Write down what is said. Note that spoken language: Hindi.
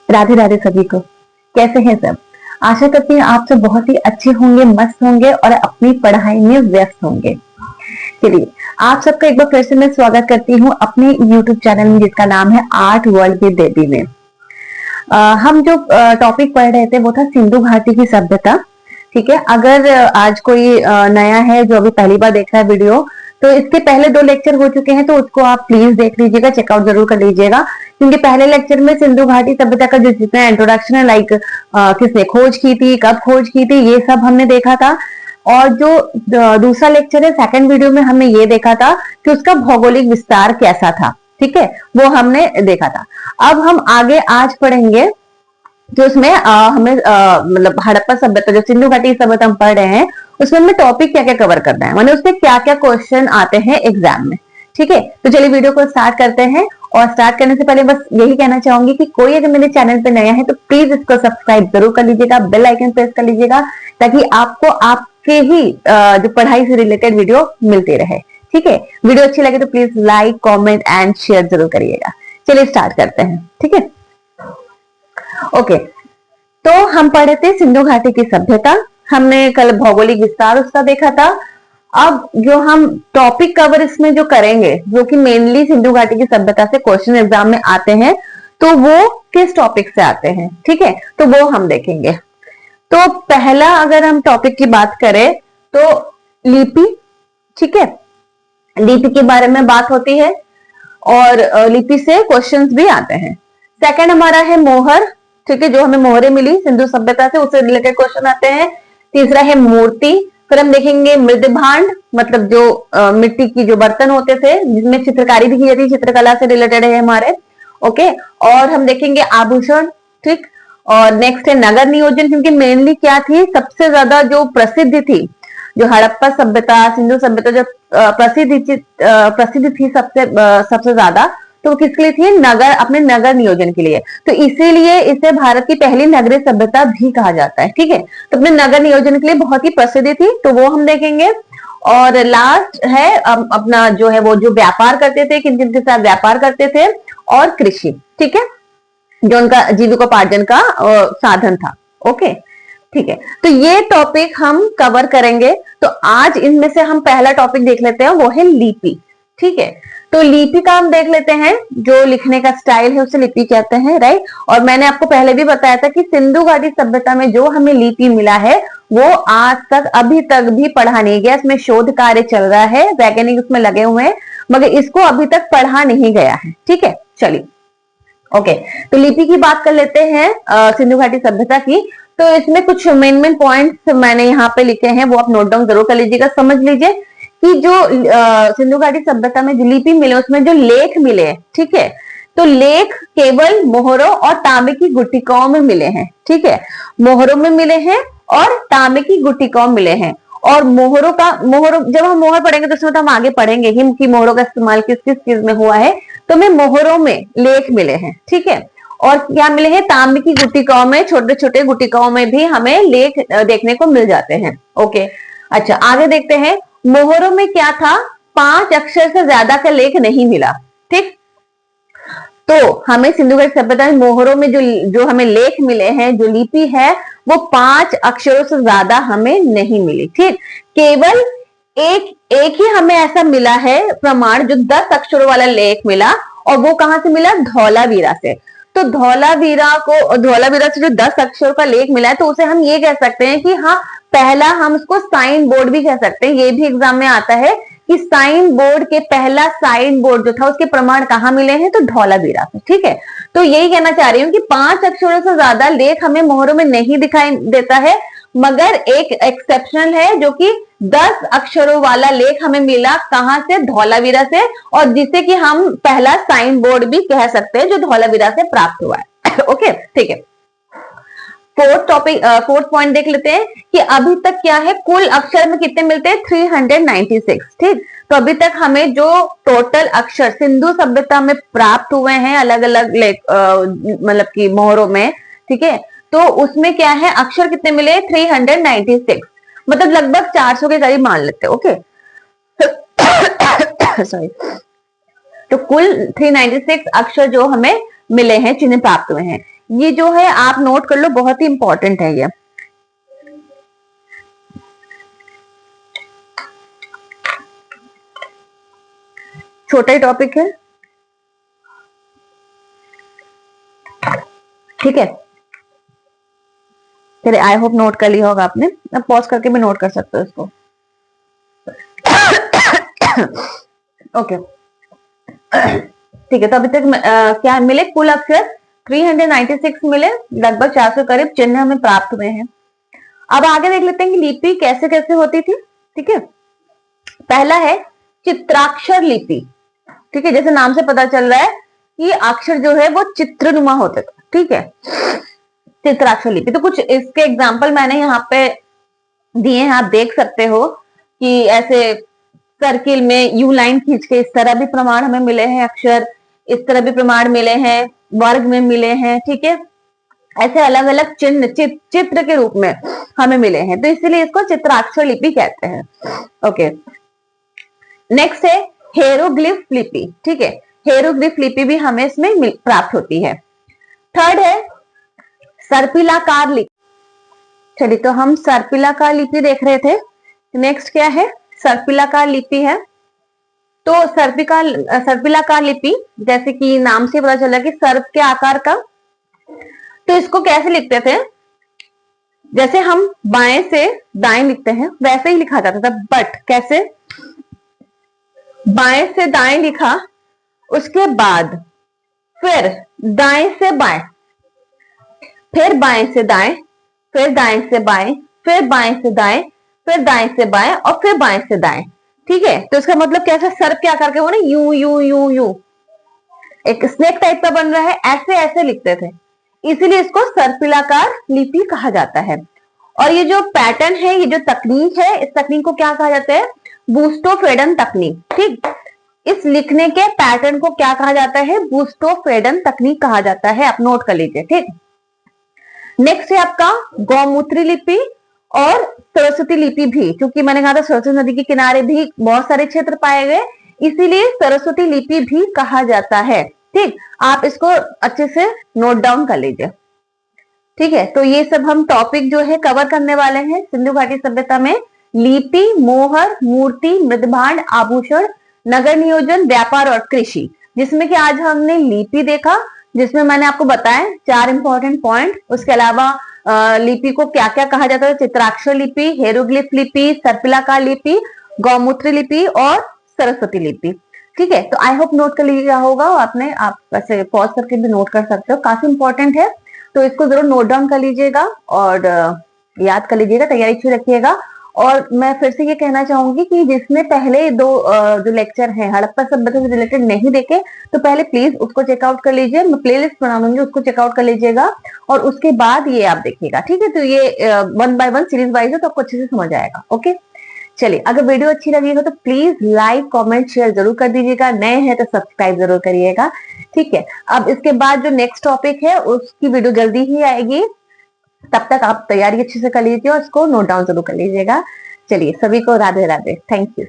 राधे राधे सभी को। कैसे हैं सब? आशा करती हूँ आप सब बहुत ही अच्छे होंगे, मस्त होंगे और अपनी पढ़ाई में व्यस्त होंगे। चलिए, आप सबका एक बार फिर से मैं स्वागत करती हूँ अपने YouTube चैनल में जिसका नाम है आर्ट वर्ल्ड विद देवी में। हम जो टॉपिक पढ़ रहे थे वो था सिंधु घाटी की सभ्यता। ठीक है, अगर आज कोई नया है जो अभी पहली बार देख रहा है वीडियो, तो इसके पहले 2 लेक्चर हो चुके हैं, तो उसको आप प्लीज देख लीजिएगा, चेकआउट जरूर कर लीजिएगा। क्योंकि पहले लेक्चर में सिंधु घाटी सभ्यता का जो जितना इंट्रोडक्शन है, लाइक किसने खोज की थी, कब खोज की थी, ये सब हमने देखा था। और जो दूसरा लेक्चर है, सेकंड वीडियो में हमने ये देखा था कि उसका भौगोलिक विस्तार कैसा था। ठीक है, वो हमने देखा था। अब हम आगे आज पढ़ेंगे जो उसमें हमें मतलब हड़प्पा सभ्यता, जो सिंधु घाटी सभ्यता हम पढ़ रहे हैं, उसमें हमें टॉपिक क्या क्या कवर करना है, मतलब उसमें क्या क्या क्वेश्चन आते हैं एग्जाम में। ठीक है, तो चलिए वीडियो को स्टार्ट करते हैं। और स्टार्ट करने से पहले बस यही कहना चाहूंगी कि कोई अगर मेरे चैनल पे नया है तो प्लीज इसको सब्सक्राइब जरूर कर लीजिएगा, बेल आइकन प्रेस कर लीजिएगा, ताकि आपको आपके ही जो पढ़ाई से रिलेटेड वीडियो मिलते रहे। ठीक है, वीडियो अच्छी लगे तो please like, comment and share जरूर करिएगा। चलिए स्टार्ट करते हैं। ठीक है, ओके, तो हम पढ़े थे सिंधु घाटी की सभ्यता। हमने कल भौगोलिक विस्तार उसका देखा था। अब जो हम टॉपिक कवर इसमें जो करेंगे, जो कि मेनली सिंधु घाटी की सभ्यता से क्वेश्चन एग्जाम में आते हैं, तो वो किस टॉपिक से आते हैं, ठीक है, तो वो हम देखेंगे। तो पहला अगर हम टॉपिक की बात करें तो लिपि। ठीक है, लिपि के बारे में बात होती है और लिपि से क्वेश्चंस भी आते हैं। सेकंड हमारा है मोहर। ठीक है, जो हमें मोहरें मिली सिंधु सभ्यता से, उससे रिलेटेड क्वेश्चन आते हैं। तीसरा है मूर्ति। फिर हम देखेंगे मृद भांड, मतलब जो मिट्टी की जो बर्तन होते थे जिसमें चित्रकारी भी की जाती है, चित्रकला से रिलेटेड है हमारे। ओके, और हम देखेंगे आभूषण। ठीक, और नेक्स्ट है नगर नियोजन, क्योंकि मेनली क्या थी, सबसे ज्यादा जो प्रसिद्ध थी, जो हड़प्पा सभ्यता, सिंधु सभ्यता जो प्रसिद्ध थी सबसे ज्यादा, तो वो किसके लिए थी, नगर, अपने नगर नियोजन के लिए। तो इसीलिए इसे भारत की पहली नगरीय सभ्यता भी कहा जाता है। ठीक है, तो अपने नगर नियोजन के लिए बहुत ही प्रसिद्ध थी, तो वो हम देखेंगे। और लास्ट है अपना जो है वो जो व्यापार करते थे, किन किन के साथ व्यापार करते थे, और कृषि। ठीक है, जो उनका जीविकोपार्जन का साधन था। ओके, ठीक है, तो ये टॉपिक हम कवर करेंगे। तो आज इनमें से हम पहला टॉपिक देख लेते हैं, वो है लिपि। ठीक है, तो लिपि का हम देख लेते हैं, जो लिखने का स्टाइल है उसे लिपि कहते हैं, राइट। और मैंने आपको पहले भी बताया था कि सिंधु घाटी सभ्यता में जो हमें लिपि मिला है वो आज तक अभी तक भी पढ़ा नहीं गया। इसमें शोध कार्य चल रहा है, वैज्ञानिक उसमें लगे हुए हैं, मगर इसको अभी तक पढ़ा नहीं गया है। ठीक है, चलिए ओके, तो लिपि की बात कर लेते हैं सिंधु घाटी सभ्यता की। तो इसमें कुछ मेन पॉइंट्स मैंने यहाँ पे लिखे हैं, वो आप नोट डाउन जरूर कर लीजिएगा। समझ लीजिए कि जो सिंधु घाटी सभ्यता में जो लिपि मिले, उसमें जो लेख मिले, ठीक है, तो लेख केवल मोहरों और तांबे की गुटिकाओं में मिले हैं। ठीक है, मोहरों में मिले हैं और तांबे की गुटिकाओं मिले हैं। और मोहरों जब हम मोहर पढ़ेंगे तो उसमें तो हम आगे पढ़ेंगे कि मोहरों का इस्तेमाल किस किस चीज में हुआ है, तो हमें मोहरों में लेख मिले हैं। ठीक है, और क्या मिले हैं, तांबे की गुटिकाओं में, छोटे छोटे गुटिकाओं में भी हमें लेख देखने को मिल जाते हैं। ओके, अच्छा आगे देखते हैं। मोहरों में क्या था, 5 अक्षर से ज्यादा का लेख नहीं मिला। ठीक, तो हमें सिंधु घाटी सभ्यता में मोहरों में जो हमें लेख मिले हैं, जो लिपि है, वो 5 अक्षरों से ज्यादा हमें नहीं मिली। ठीक, केवल एक ही हमें ऐसा मिला है प्रमाण, जो 10 अक्षरों वाला लेख मिला, और वो कहां से मिला, धौलावीरा से। तो धौलावीरा से जो 10 अक्षरों का लेख मिला है, तो उसे हम ये कह सकते हैं कि हाँ, पहला हम उसको साइन बोर्ड भी कह सकते हैं। ये भी एग्जाम में आता है कि साइन बोर्ड के पहला साइन बोर्ड जो था, उसके प्रमाण कहाँ मिले हैं, तो धौलावीरा से। ठीक है, तो यही कहना चाह रही हूँ कि 5 अक्षरों से ज्यादा लेख हमें मोहरों में नहीं दिखाई देता है, मगर एक एक्सेप्शनल है, जो कि 10 अक्षरों वाला लेख हमें मिला, कहां से, धौलावीरा से, और जिसे कि हम पहला साइन बोर्ड भी कह सकते हैं, जो धौलावीरा से प्राप्त हुआ है। ओके, ठीक है। फोर्थ पॉइंट देख लेते हैं कि अभी तक क्या है, कुल अक्षर में कितने मिलते हैं, 396। ठीक, तो अभी तक हमें जो टोटल अक्षर सिंधु सभ्यता में प्राप्त हुए हैं, अलग अलग मतलब कि मोहरों में, ठीक है, तो उसमें क्या है, अक्षर कितने मिले, 396, मतलब लगभग 400 के करीब मान लेते हैं। ओके, सॉरी, तो कुल 396 अक्षर जो हमें मिले हैं, चिन्ह प्राप्त हुए हैं। ये जो है आप नोट कर लो, बहुत ही इंपॉर्टेंट है ये। छोटा ही टॉपिक है, ठीक है। चलिए, आई होप नोट कर लिया होगा आपने। अब पॉज करके भी नोट कर सकते हो इसको। ओके, ठीक है। तो अभी तक क्या मिले? कुल अक्षर 396 मिले, लगभग 400 करीब चिन्ह हमें प्राप्त हुए हैं। अब आगे देख लेते हैं कि लिपि कैसे कैसे होती थी, ठीक है। पहला है चित्राक्षर लिपि, ठीक है। जैसे नाम से पता चल रहा है कि अक्षर जो है वो चित्रनुमा होते थे, ठीक है। चित्राक्षर लिपि, तो कुछ इसके एग्जाम्पल मैंने यहाँ पे दिए हैं, आप देख सकते हो कि ऐसे सर्किल में यू लाइन खींच के इस तरह भी प्रमाण हमें मिले हैं, अक्षर इस तरह भी प्रमाण मिले हैं, वर्ग में मिले हैं, ठीक है। ऐसे अलग अलग चिन्ह चित्र के रूप में हमें मिले हैं, तो इसीलिए इसको चित्राक्षर लिपि कहते हैं। ओके, नेक्स्ट है हेरोग्लिफ लिपि, ठीक है। हेरोग्लिफ लिपि भी हमें इसमें प्राप्त होती है। थर्ड है सर्पिलाकार लिपि। चलिए, तो हम सर्पिलाकार लिपि देख रहे थे, नेक्स्ट क्या है? सर्पिलाकार लिपि है। तो सर्पिलाकार लिपि, जैसे कि नाम से पता चला कि सर्प के आकार का, तो इसको कैसे लिखते थे? जैसे हम बाएं से दाएं लिखते हैं वैसे ही लिखा जाता था, बट कैसे? बाएं से दाएं लिखा, उसके बाद फिर दाएं से बाएं, फिर बाएं से दाएं, फिर दाएं से बाएं, फिर बाएं से दाएं, फिर दाएं से बाएं और फिर बाएं से दाएं, ठीक है। तो इसका मतलब कैसा? सर्प के आकार के वो ना, यू यू यू यू, एक स्नेक टाइप का बन रहा है, ऐसे ऐसे लिखते थे, इसीलिए इसको सर्पिलाकार लिपि कहा जाता है। और ये जो पैटर्न है, ये जो तकनीक है, इस तकनीक को क्या कहा जाता है? बूस्टोफ्रेडन तकनीक, ठीक। इस लिखने के पैटर्न को क्या कहा जाता है? बूस्टोफ्रेडन तकनीक कहा जाता है, आप नोट कर लीजिए, ठीक। नेक्स्ट है आपका गौमूत्री लिपि और सरस्वती लिपि भी, क्योंकि मैंने कहा था सरस्वती नदी के किनारे भी बहुत सारे क्षेत्र पाए गए, इसीलिए सरस्वती लिपि भी कहा जाता है, ठीक। आप इसको अच्छे से नोट डाउन कर लीजिए, ठीक है। तो ये सब हम टॉपिक जो है कवर करने वाले हैं सिंधु घाटी सभ्यता में। लिपि, मोहर, मूर्ति, मृदभांड, आभूषण, नगर नियोजन, व्यापार और कृषि, जिसमें कि आज हमने लिपि देखा, जिसमें मैंने आपको बताया 4 इंपॉर्टेंट पॉइंट। उसके अलावा लिपि को क्या क्या कहा जाता है? चित्राक्षर लिपि, हेरोग्लिफ लिपि, सर्पिलाकार लिपि, गौमूत्री लिपि और सरस्वती लिपि, ठीक है। तो आई होप नोट कर लिया होगा आपने, आप वैसे पॉज करके भी नोट कर सकते हो, काफी इंपॉर्टेंट है, तो इसको जरूर नोट डाउन कर लीजिएगा और याद कर लीजिएगा, तैयारी अच्छी रखिएगा। और मैं फिर से ये कहना चाहूंगी कि जिसने पहले दो जो लेक्चर हैं हड़प्पा सभ्यता से रिलेटेड नहीं देखे, तो पहले प्लीज उसको चेकआउट कर लीजिए, मैं प्लेलिस्ट बना दूंगी, उसको चेकआउट कर लीजिएगा और उसके बाद ये आप देखिएगा, ठीक है। तो ये 1 by 1 सीरीज वाइज है, तो आपको अच्छे से समझ आएगा। ओके, चलिए, अगर वीडियो अच्छी लगी हो तो प्लीज लाइक, कमेंट, शेयर जरूर कर दीजिएगा, नए हैं तो सब्सक्राइब जरूर करिएगा, ठीक है। अब इसके बाद जो नेक्स्ट टॉपिक है उसकी वीडियो जल्दी ही आएगी, तब तक आप तैयारी अच्छे से कर लीजिए और इसको नोट डाउन जरूर कर लीजिएगा। चलिए, सभी को राधे राधे, थैंक यू।